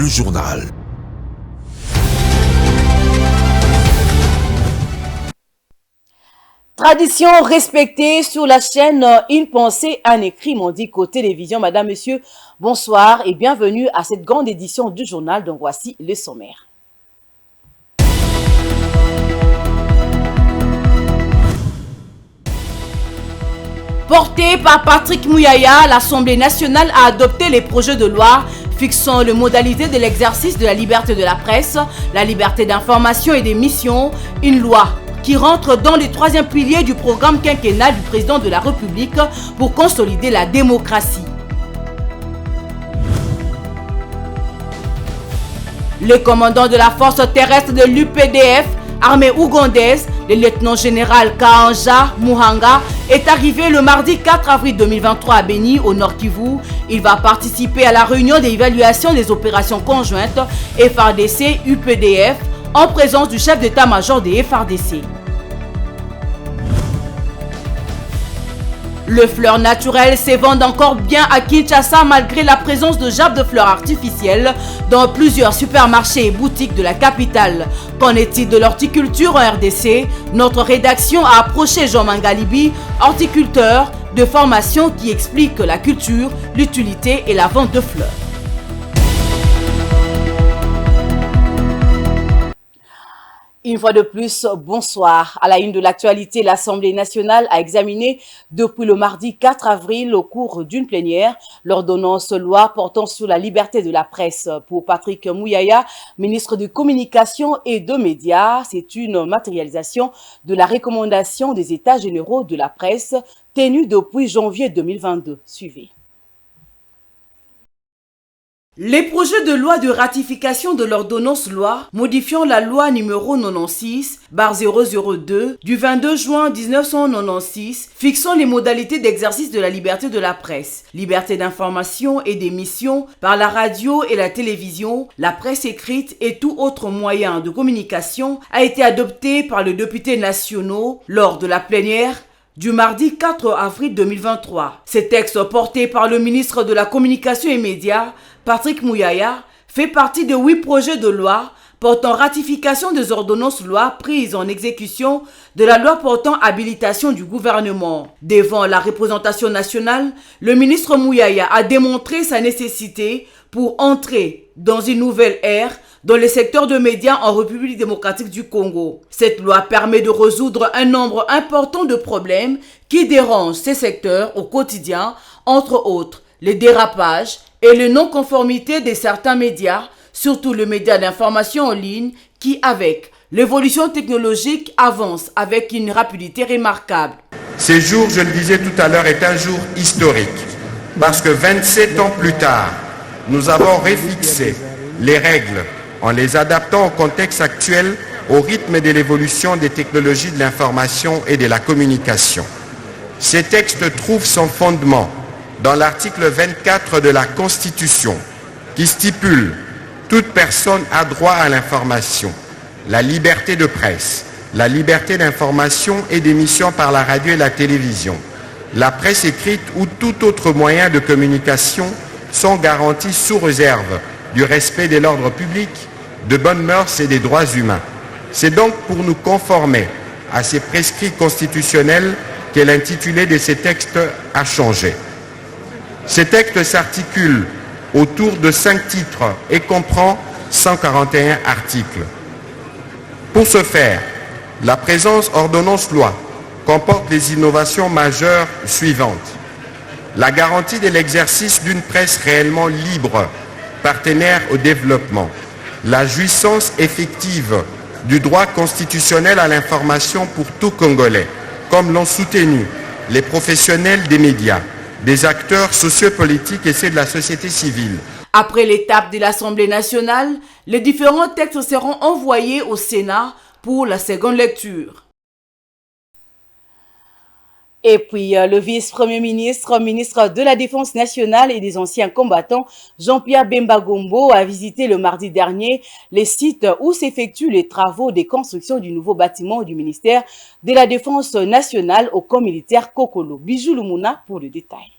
le journal. Tradition respectée sur la chaîne Une pensée, un écrit, m'ont dit qu'aux télévisions. Madame, Monsieur, bonsoir et bienvenue à cette grande édition du journal. Donc voici le sommaire. Porté par Patrick Mouyaya, l'Assemblée nationale a adopté les projets de loi fixant les modalités de l'exercice de la liberté de la presse, la liberté d'information et des missions, une loi qui rentre dans le troisième pilier du programme quinquennal du président de la République pour consolider la démocratie. Le commandant de la force terrestre de l'UPDF, armée ougandaise, le lieutenant-général Kaanja Muhanga, est arrivé le mardi 4 avril 2023 à Beni, au Nord Kivu. Il va participer à la réunion d'évaluation des opérations conjointes FARDC-UPDF en présence du chef d'état-major des FARDC. Le fleur naturel s'évande encore bien à Kinshasa malgré la présence de gerbes de fleurs artificielles dans plusieurs supermarchés et boutiques de la capitale. Qu'en est-il de l'horticulture en RDC? Notre rédaction a approché Jean Mangalibi, horticulteur de formation, qui explique la culture, l'utilité et la vente de fleurs. Une fois de plus, bonsoir. À la une de l'actualité, l'Assemblée nationale a examiné depuis le mardi 4 avril au cours d'une plénière l'ordonnance loi portant sur la liberté de la presse. Pour Patrick Mouyaya, ministre de Communication et de Médias, c'est une matérialisation de la recommandation des États généraux de la presse tenue depuis janvier 2022. Suivez. Les projets de loi de ratification de l'ordonnance loi modifiant la loi numéro 96/002 du 22 juin 1996 fixant les modalités d'exercice de la liberté de la presse, liberté d'information et d'émission par la radio et la télévision, la presse écrite et tout autre moyen de communication a été adopté par les députés nationaux lors de la plénière du mardi 4 avril 2023. Ces textes portés par le ministre de la Communication et Médias, Patrick Mouyaya, fait partie de 8 projets de loi portant ratification des ordonnances loi prises en exécution de la loi portant habilitation du gouvernement. Devant la représentation nationale, le ministre Mouyaya a démontré sa nécessité pour entrer dans une nouvelle ère dans le secteur de médias en République démocratique du Congo. Cette loi permet de résoudre un nombre important de problèmes qui dérangent ces secteurs au quotidien, entre autres les dérapages et les non-conformités de certains médias, surtout les médias d'information en ligne qui, avec l'évolution technologique, avancent avec une rapidité remarquable. Ce jour, je le disais tout à l'heure, est un jour historique parce que 27 ans plus tard, nous avons refixé les règles en les adaptant au contexte actuel, au rythme de l'évolution des technologies de l'information et de la communication. Ces textes trouvent son fondement dans l'article 24 de la Constitution, qui stipule « Toute personne a droit à l'information, la liberté de presse, la liberté d'information et d'émission par la radio et la télévision, la presse écrite ou tout autre moyen de communication sont garantis sous réserve du respect de l'ordre public, de bonnes mœurs et des droits humains. » C'est donc pour nous conformer à ces prescrits constitutionnels que l'intitulé de ces textes a changé. Ces textes s'articulent autour de 5 titres et comprend 141 articles. Pour ce faire, la présente ordonnance-loi comporte les innovations majeures suivantes. La garantie de l'exercice d'une presse réellement libre, partenaire au développement. La jouissance effective du droit constitutionnel à l'information pour tout Congolais, comme l'ont soutenu les professionnels des médias, des acteurs sociopolitiques et ceux de la société civile. Après l'étape de l'Assemblée nationale, les différents textes seront envoyés au Sénat pour la seconde lecture. Et puis, le vice-premier ministre, ministre de la Défense nationale et des anciens combattants, Jean-Pierre Bemba Gombo, a visité le mardi dernier les sites où s'effectuent les travaux de construction du nouveau bâtiment du ministère de la Défense nationale au camp militaire Kokolo. Bijou Lumuna pour le détail.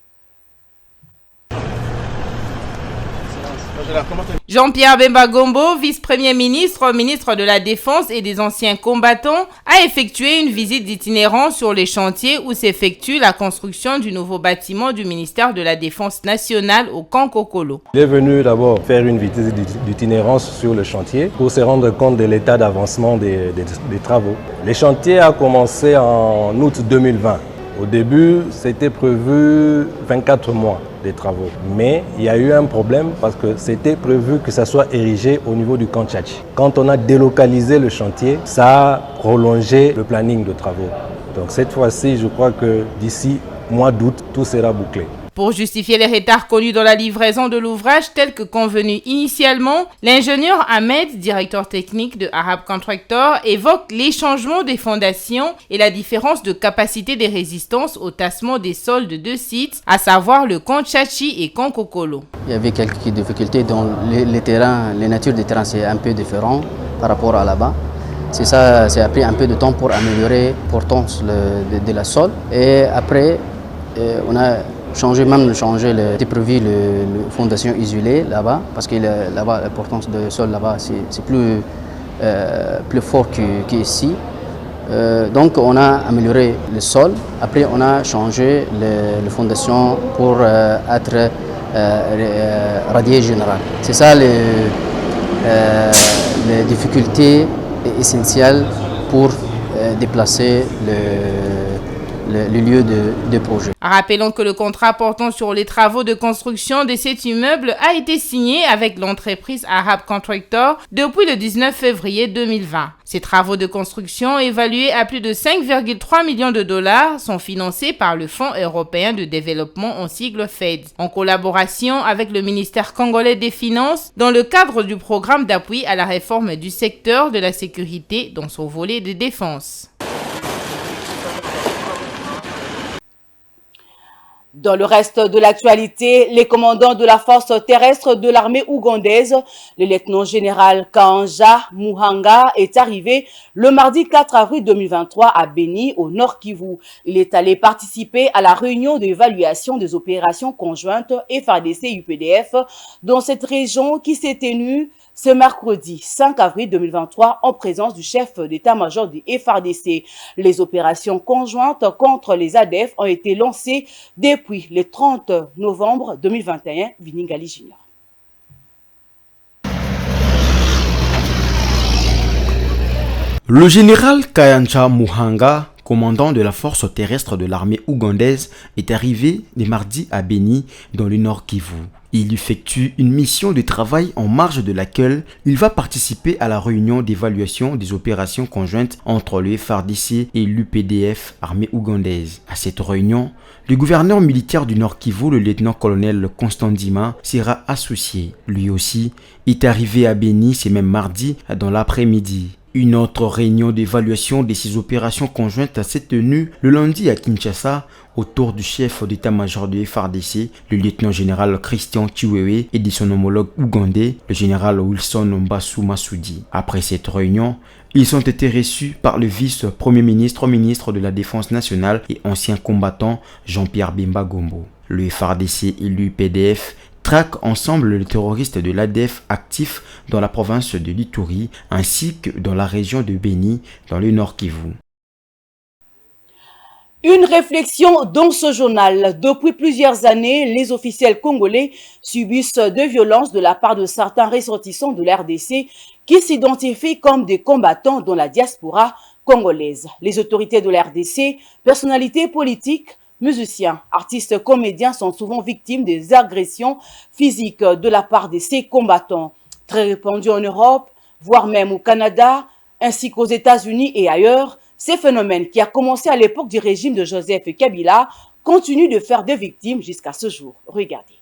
Jean-Pierre Bemba Gombo, vice-premier ministre, ministre de la Défense et des anciens combattants, a effectué une visite d'itinérance sur les chantiers où s'effectue la construction du nouveau bâtiment du ministère de la Défense nationale au camp Kokolo. Il est venu d'abord faire une visite d'itinérance sur le chantier pour se rendre compte de l'état d'avancement des travaux. Les chantiers ont commencé en août 2020. Au début, c'était prévu 24 mois de travaux. Mais il y a eu un problème parce que c'était prévu que ça soit érigé au niveau du camp Tchatchi. Quand on a délocalisé le chantier, ça a prolongé le planning de travaux. Donc cette fois-ci, je crois que d'ici mois d'août, tout sera bouclé. Pour justifier les retards connus dans la livraison de l'ouvrage tel que convenu initialement, l'ingénieur Ahmed, directeur technique de Arab Contractor, évoque les changements des fondations et la différence de capacité des résistances au tassement des sols de deux sites, à savoir le camp Tchatchi et camp Kokolo. Il y avait quelques difficultés dans les terrains, les natures des terrains c'est un peu différent par rapport à là-bas. C'est ça, ça a pris un peu de temps pour améliorer la portance de la sol. Et après, on a c'était prévu la fondation isolée là-bas, parce que là-bas, l'importance du sol là-bas, c'est plus fort qu'ici. Donc on a amélioré le sol, après on a changé la fondation pour être radier général. C'est ça les difficultés essentielles pour déplacer le lieu de projet. Rappelons que le contrat portant sur les travaux de construction de cet immeuble a été signé avec l'entreprise Arab Contractor depuis le 19 février 2020. Ces travaux de construction, évalués à plus de 5,3 millions de dollars, sont financés par le Fonds européen de développement en sigle FED, en collaboration avec le ministère congolais des Finances, dans le cadre du programme d'appui à la réforme du secteur de la sécurité dans son volet de défense. Dans le reste de l'actualité, les commandants de la force terrestre de l'armée ougandaise, le lieutenant-général Kanja Muhanga, est arrivé le mardi 4 avril 2023 à Beni, au Nord Kivu. Il est allé participer à la réunion d'évaluation des opérations conjointes FARDC-UPDF dans cette région qui s'est tenue ce mercredi 5 avril 2023 en présence du chef d'état-major du FARDC. Les opérations conjointes contre les ADF ont été lancées depuis le 30 novembre 2021. Viningali Junior. Le général Kanja Muhanga, commandant de la force terrestre de l'armée ougandaise, est arrivé le mardi à Beni, dans le Nord Kivu. Il effectue une mission de travail en marge de laquelle il va participer à la réunion d'évaluation des opérations conjointes entre le FARDC et l'UPDF, armée ougandaise. À cette réunion, le gouverneur militaire du Nord Kivu, le lieutenant-colonel Constant Ndima, sera associé. Lui aussi est arrivé à Beni ce même mardi dans l'après-midi. Une autre réunion d'évaluation de ces opérations conjointes s'est tenue le lundi à Kinshasa autour du chef d'état-major du FARDC, le lieutenant-général Christian Chiwewe, et de son homologue ougandais, le général Wilson Mbasu Masudi. Après cette réunion, ils ont été reçus par le vice-premier ministre, ministre de la Défense nationale et ancien combattant Jean-Pierre Bemba Gombo. Le FARDC et l'UPDF traquent ensemble les terroristes de l'ADF actifs dans la province de l'Ituri ainsi que dans la région de Beni, dans le Nord Kivu. Une réflexion dans ce journal. Depuis plusieurs années, les officiels congolais subissent de violences de la part de certains ressortissants de l'RDC qui s'identifient comme des combattants dans la diaspora congolaise. Les autorités de l'RDC, personnalités politiques, musiciens, artistes, comédiens sont souvent victimes des agressions physiques de la part de ces combattants. Très répandus en Europe, voire même au Canada, ainsi qu'aux États-Unis et ailleurs, ces phénomènes qui a commencé à l'époque du régime de Joseph Kabila continuent de faire des victimes jusqu'à ce jour. Regardez.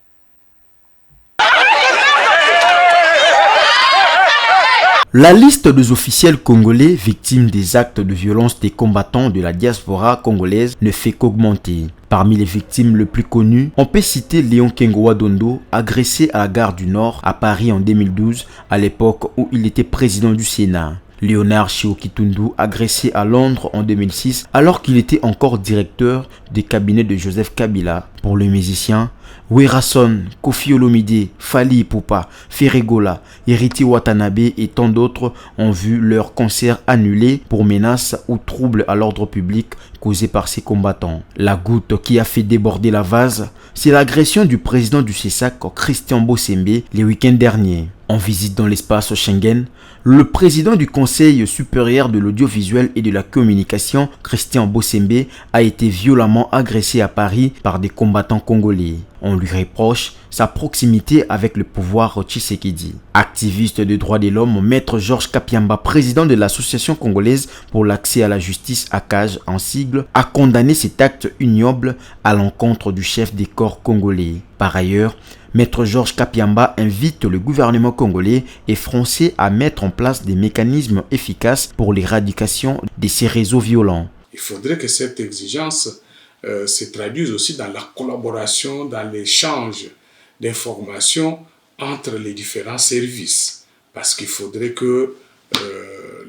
La liste des officiels congolais victimes des actes de violence des combattants de la diaspora congolaise ne fait qu'augmenter. Parmi les victimes les plus connues, on peut citer Léon Kengoa Dondo, agressé à la gare du Nord à Paris en 2012, à l'époque où il était président du Sénat. Léonard Chiokitundu, agressé à Londres en 2006 alors qu'il était encore directeur du cabinet de Joseph Kabila. Pour le musicien, Werason, Kofi Olomide, Fally Ipupa, Ferregola, Iriti Watanabe et tant d'autres ont vu leur concert annulé pour menaces ou troubles à l'ordre public causés par ces combattants. La goutte qui a fait déborder la vase, c'est l'agression du président du CESAC, Christian Bossembe, les week-ends derniers. En visite dans l'espace Schengen, le président du Conseil supérieur de l'audiovisuel et de la communication, Christian Bossembe, a été violemment agressé à Paris par des combattants congolais. On lui reproche sa proximité avec le pouvoir Tshisekedi. Activiste des droits de l'homme, Maître Georges Kapiamba, président de l'Association congolaise pour l'accès à la justice, ACAJ en sigle, a condamné cet acte ignoble à l'encontre du chef des corps congolais. Par ailleurs, Maître Georges Kapiamba invite le gouvernement congolais et français à mettre en place des mécanismes efficaces pour l'éradication de ces réseaux violents. Il faudrait que cette exigence se traduise aussi dans la collaboration, dans l'échange d'informations entre les différents services. Parce qu'il faudrait que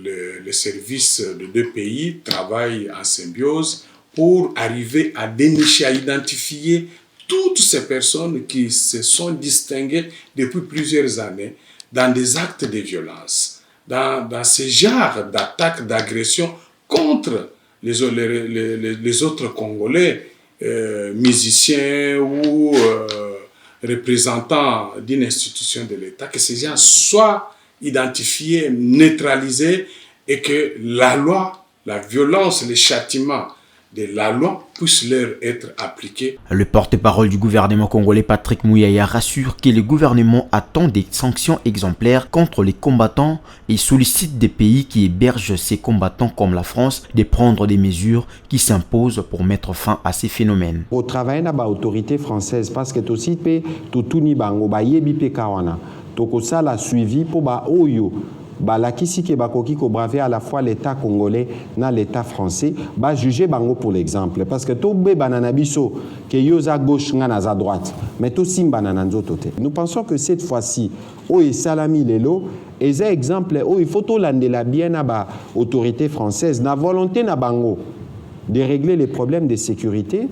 les services de deux pays travaillent en symbiose pour arriver à dénicher, à identifier toutes ces personnes qui se sont distinguées depuis plusieurs années dans des actes de violence, dans ce genre d'attaques, d'agressions contre les autres Congolais, musiciens ou représentants d'une institution de l'État, que ces gens soient identifiés, neutralisés et que la loi, la violence, les châtiments de la loi puissent leur être appliqués. Le porte-parole du gouvernement congolais Patrick Mouyaya rassure que le gouvernement attend des sanctions exemplaires contre les combattants et sollicite des pays qui hébergent ces combattants comme la France de prendre des mesures qui s'imposent pour mettre fin à ces phénomènes. Au travail na ba autorité française parce que aussi pe totuni bango ba yebi pe kawana toko sala suivi pour ba oyo balakisi ke bakoki ko braver à la fois l'État congolais na l'État français ba juger bango pour l'exemple parce que to be banana biso ke yoza gauche ngana za droite mais to simba na nzoto te. Nous pensons que cette fois-ci o salami lelo eza exemple o il faut to landela bien na ba autorité française na volonté na bango de régler les problèmes de sécurité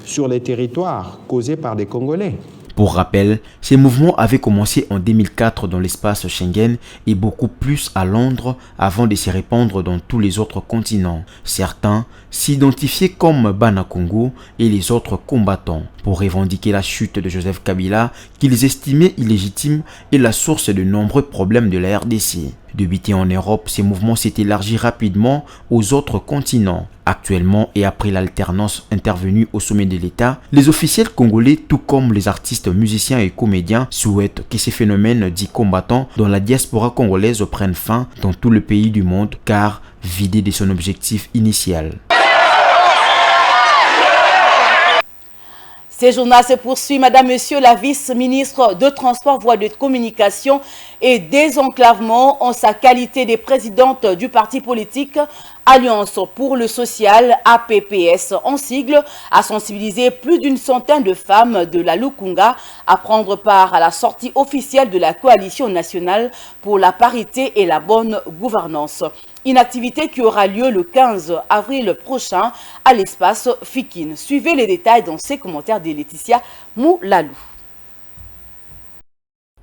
sur les territoires causés par des Congolais. Pour rappel, ces mouvements avaient commencé en 2004 dans l'espace Schengen et beaucoup plus à Londres avant de se répandre dans tous les autres continents. Certains s'identifiaient comme Bana Congo et les autres combattants pour revendiquer la chute de Joseph Kabila qu'ils estimaient illégitime et la source de nombreux problèmes de la RDC. Débuté en Europe, ces mouvements s'est élargi rapidement aux autres continents. Actuellement et après l'alternance intervenue au sommet de l'État, les officiels congolais, tout comme les artistes, musiciens et comédiens, souhaitent que ces phénomènes dits combattants dans la diaspora congolaise prennent fin dans tout le pays du monde car vidés de son objectif initial. Ces journaux se poursuivent. Madame, Monsieur, la vice-ministre de Transport, Voies de Communication et Désenclavement, en sa qualité de présidente du parti politique Alliance pour le Social, APPS en sigle, a sensibilisé plus d'une centaine de femmes de la Lukunga à prendre part à la sortie officielle de la Coalition nationale pour la parité et la bonne gouvernance. Une activité qui aura lieu le 15 avril prochain à l'espace Fikine. Suivez les détails dans ces commentaires de Laetitia Moulalou.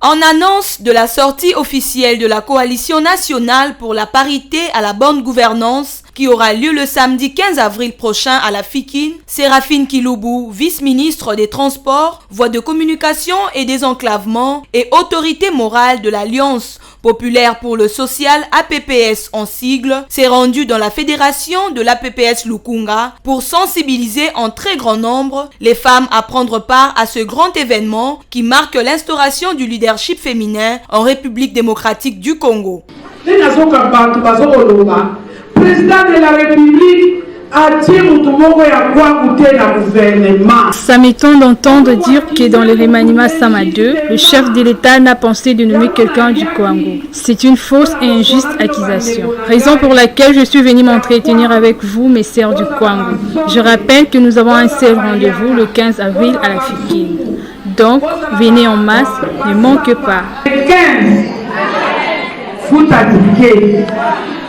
En annonce de la sortie officielle de la Coalition nationale pour la parité à la bonne gouvernance qui aura lieu le samedi 15 avril prochain à la Fikine, Séraphine Kiloubou, vice-ministre des Transports, Voies de Communication et Désenclavement et autorité morale de l'Alliance populaire pour le social APPS en sigle, s'est rendue dans la fédération de l'APPS Lukunga pour sensibiliser en très grand nombre les femmes à prendre part à ce grand événement qui marque l'instauration du leadership féminin en République démocratique du Congo. Président de la République Ça m'étonne d'entendre dire que dans le remaniement Sama 2, le chef de l'État n'a pensé de nommer quelqu'un du Congo. C'est une fausse et injuste accusation. Raison pour laquelle je suis venu m'entretenir avec vous, mes sœurs du Congo. Je rappelle que nous avons un seul rendez-vous le 15 avril à la Fikine. Donc, venez en masse, ne manquez pas.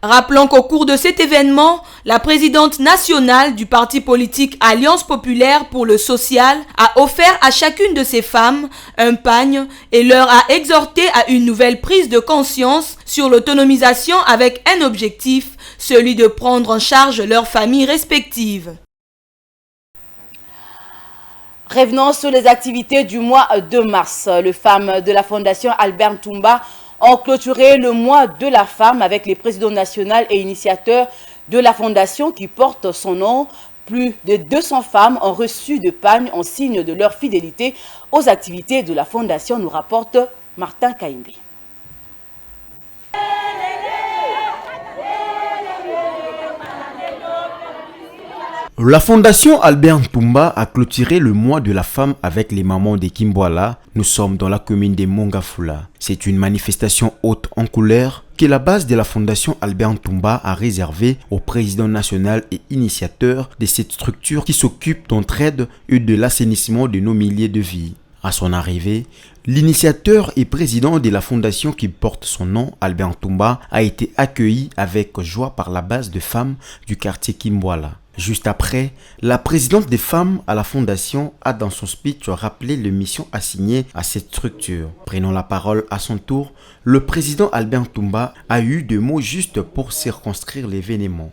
Rappelons qu'au cours de cet événement, la présidente nationale du parti politique Alliance populaire pour le social a offert à chacune de ces femmes un pagne et leur a exhorté à une nouvelle prise de conscience sur l'autonomisation avec un objectif, celui de prendre en charge leurs familles respectives. Revenons sur les activités du mois de mars. Les femmes de la Fondation Albert Ntumba ont clôturé le mois de la femme avec les présidents nationaux et initiateurs de la Fondation qui porte son nom. Plus de 200 femmes ont reçu de pagnes en signe de leur fidélité aux activités de la Fondation, nous rapporte Martin Kaimbe. La Fondation Albert Ntumba a clôturé le mois de la femme avec les mamans de Kimbwala. Nous sommes dans la commune de Mongafula. C'est une manifestation haute en couleur que la base de la Fondation Albert Ntumba a réservée au président national et initiateur de cette structure qui s'occupe d'entraide et de l'assainissement de nos milliers de vies. À son arrivée, l'initiateur et président de la fondation qui porte son nom, Albert Ntumba, a été accueilli avec joie par la base de femmes du quartier Kimbwala. Juste après, la présidente des femmes à la fondation a dans son speech rappelé les missions assignées à cette structure. Prenant la parole à son tour, le président Albert Ntumba a eu des mots justes pour circonscrire l'événement.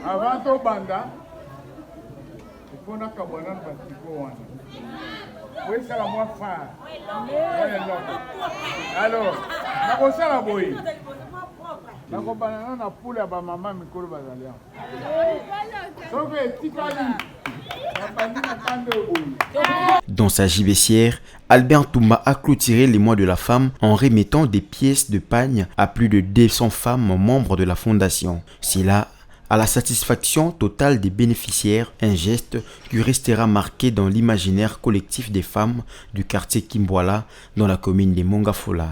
Avant tout banda, il faut que kabana batiko wana. Oui, c'est la moi phare. Alors, na ko sala boy. Na ko banana na poule ya ba mama mikolo bazalia. Donc tikali. Dans sa gibecière, Albert Ntumba a clôturé les mois de la femme en remettant des pièces de pagne à plus de 200 femmes membres de la fondation. C'est là, à la satisfaction totale des bénéficiaires, un geste qui restera marqué dans l'imaginaire collectif des femmes du quartier Kimbwala dans la commune de Mongafula.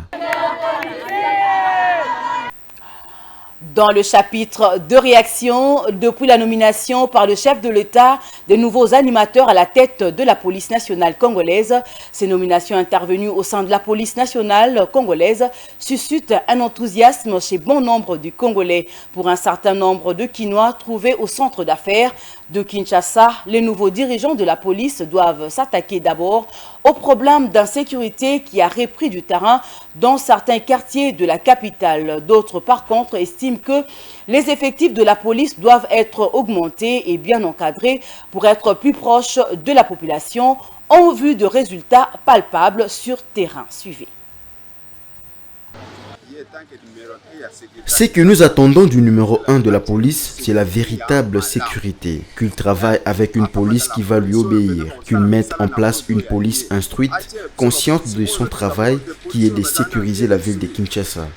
Dans le chapitre de réaction, depuis la nomination par le chef de l'État des nouveaux animateurs à la tête de la police nationale congolaise, ces nominations intervenues au sein de la police nationale congolaise suscitent un enthousiasme chez bon nombre de Congolais. Pour un certain nombre de Kinois trouvés au centre d'affaires de Kinshasa, les nouveaux dirigeants de la police doivent s'attaquer d'abord au problème d'insécurité qui a repris du terrain dans certains quartiers de la capitale. D'autres, par contre, estiment que les effectifs de la police doivent être augmentés et bien encadrés pour être plus proches de la population en vue de résultats palpables sur terrain. Suivez. Ce que nous attendons du numéro 1 de la police, c'est la véritable sécurité. Qu'il travaille avec une police qui va lui obéir. Qu'il mette en place une police instruite, consciente de son travail, qui est de sécuriser la ville de Kinshasa.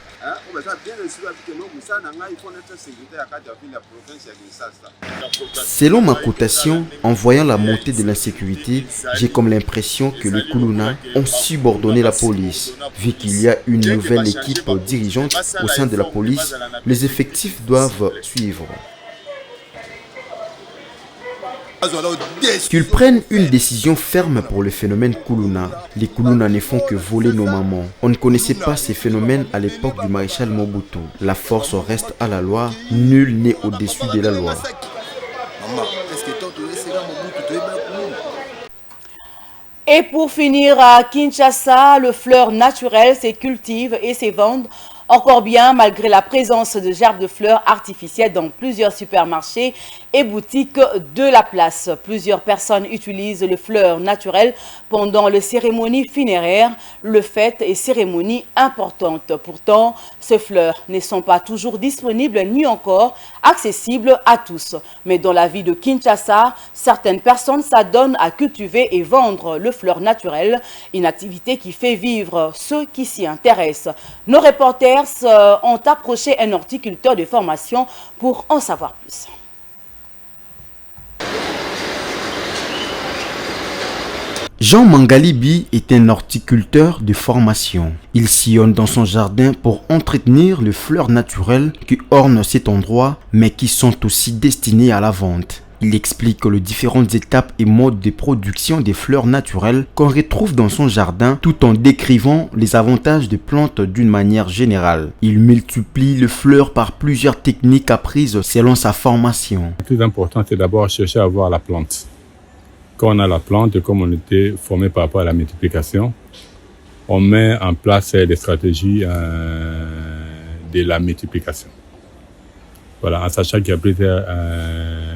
Selon ma cotation, en voyant la montée de l'insécurité, j'ai comme l'impression que les Kuluna ont subordonné la police. Vu qu'il y a une nouvelle équipe dirigeante au sein de la police, les effectifs doivent suivre. Qu'ils prennent une décision ferme pour le phénomène Kuluna. Les Kuluna ne font que voler nos mamans. On ne connaissait pas ces phénomènes à l'époque du maréchal Mobutu. La force reste à la loi, nul n'est au-dessus de la loi. Et pour finir, à Kinshasa, le fleur naturel se cultive et se vend encore bien malgré la présence de gerbes de fleurs artificielles dans plusieurs supermarchés et boutiques de la place. Plusieurs personnes utilisent les fleurs naturelles pendant les cérémonies funéraires, les fêtes et cérémonies importantes. Pourtant, ces fleurs ne sont pas toujours disponibles ni encore accessibles à tous. Mais dans la vie de Kinshasa, certaines personnes s'adonnent à cultiver et vendre les fleurs naturelles, une activité qui fait vivre ceux qui s'y intéressent. Nos reporters ont approché un horticulteur de formation pour en savoir plus. Jean Mangalibi est un horticulteur de formation. Il sillonne dans son jardin pour entretenir les fleurs naturelles qui ornent cet endroit, mais qui sont aussi destinées à la vente. Il explique les différentes étapes et modes de production des fleurs naturelles qu'on retrouve dans son jardin tout en décrivant les avantages des plantes d'une manière générale. Il multiplie les fleurs par plusieurs techniques apprises selon sa formation. Le plus important, c'est d'abord chercher à voir la plante. Quand on a la plante, comme on était formé par rapport à la multiplication, on met en place des stratégies de la multiplication. Voilà, en sachant qu'il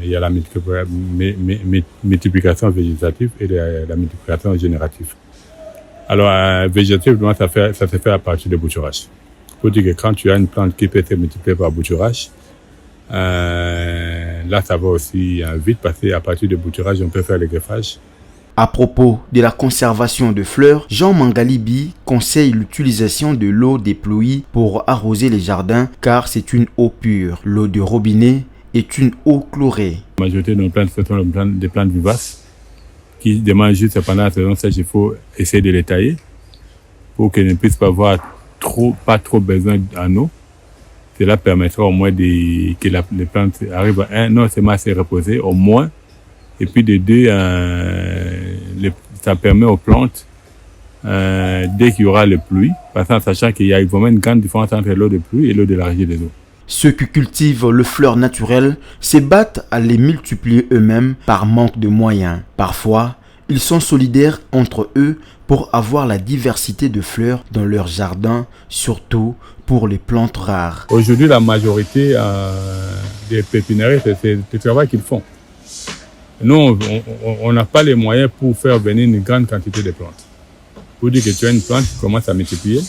y a la multiplication végétative et la multiplication générative. Alors, végétativement, ça se fait à partir de bouturage. Pour dire que quand tu as une plante qui peut être multipliée par bouturage, là, ça va aussi vite passer. À partir de bouturage, on peut faire le greffage. À propos de la conservation de fleurs, Jean Mangalibi conseille l'utilisation de l'eau des pluies pour arroser les jardins car c'est une eau pure. L'eau de robinet est une eau chlorée. La majorité de nos plantes sont des plantes vivaces qui demandent juste pendant la saison sèche, il faut essayer de les tailler pour qu'elles ne puissent pas avoir pas trop besoin en eau. Cela permettra au moins que les plantes arrivent à non seulement à se reposer au moins, et puis de deux, ça permet aux plantes, dès qu'il y aura les pluies, parce qu'en sachant qu'il y a vraiment une grande différence entre l'eau de pluie et l'eau de la régie des eaux. Ceux qui cultivent les fleurs naturelles se battent à les multiplier eux-mêmes par manque de moyens. Parfois, ils sont solidaires entre eux pour avoir la diversité de fleurs dans leur jardin, surtout pour les plantes rares. Aujourd'hui, la majorité des pépiniéristes, c'est le travail qu'ils font. Nous, on n'a pas les moyens pour faire venir une grande quantité de plantes. Pour dire que tu as une plante qui commence à multiplier,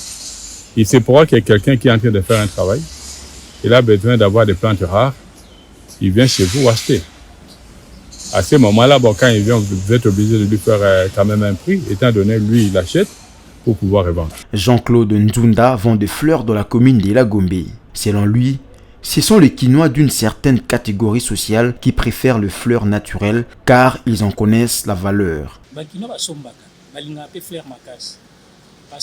il se pourra qu'il y ait quelqu'un qui est en train de faire un travail, il a besoin d'avoir des plantes rares, il vient chez vous acheter. À ce moment-là, bon, quand il vient, vous êtes obligé de lui faire quand même un prix, étant donné lui, il achète pour pouvoir revendre. Jean-Claude Nzunda vend des fleurs dans la commune de Lagombe. Selon lui, ce sont les Quinois d'une certaine catégorie sociale qui préfèrent les fleurs naturelles car ils en connaissent la valeur. Parce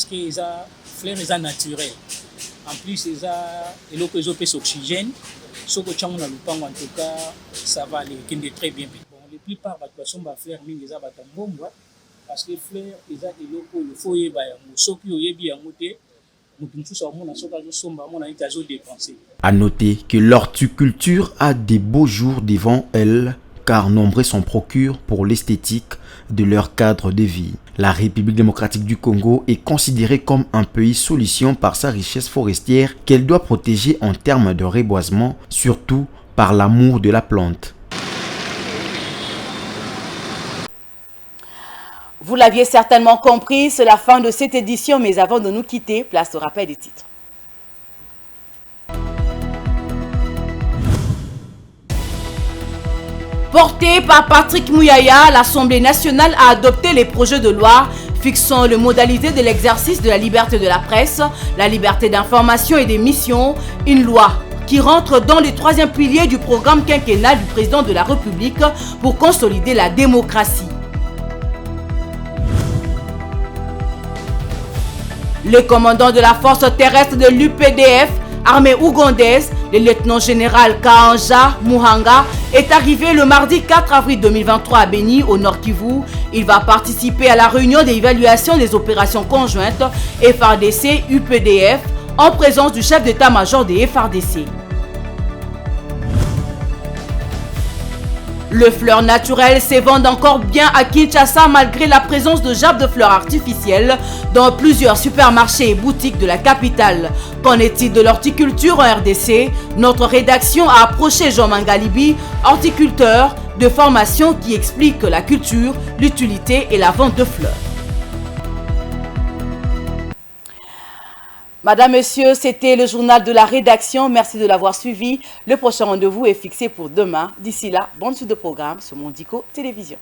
que les fleurs sont naturelles. En plus, ils ont l'oxygène. Ce que tu as en tout cas, ça va aller très bien. Bon, la plupart des fleurs sont parce que les fleurs, ils ont À noter que l'horticulture a des beaux jours devant elle, car nombreux s'en procurent pour l'esthétique de leur cadre de vie. La République démocratique du Congo est considérée comme un pays solution par sa richesse forestière qu'elle doit protéger en termes de reboisement, surtout par l'amour de la plante. Vous l'aviez certainement compris, c'est la fin de cette édition, mais avant de nous quitter, place au rappel des titres. Porté par Patrick Mouyaya, l'Assemblée nationale a adopté les projets de loi fixant les modalités de l'exercice de la liberté de la presse, la liberté d'information et d'émission, une loi qui rentre dans le troisième pilier du programme quinquennal du président de la République pour consolider la démocratie. Le commandant de la force terrestre de l'UPDF, armée ougandaise, le lieutenant-général Kayanja Muhanga, est arrivé le mardi 4 avril 2023 à Beni, au Nord Kivu. Il va participer à la réunion d'évaluation des opérations conjointes FARDC-UPDF en présence du chef d'état-major des FARDC. Le fleur naturel se vend encore bien à Kinshasa malgré la présence de gerbes de fleurs artificielles dans plusieurs supermarchés et boutiques de la capitale. Qu'en est-il de l'horticulture en RDC? Notre rédaction a approché Jean Mangalibi, horticulteur de formation qui explique la culture, l'utilité et la vente de fleurs. Madame, Messieurs, c'était le journal de la rédaction. Merci de l'avoir suivi. Le prochain rendez-vous est fixé pour demain. D'ici là, bonne suite de programme sur Mondico Télévision.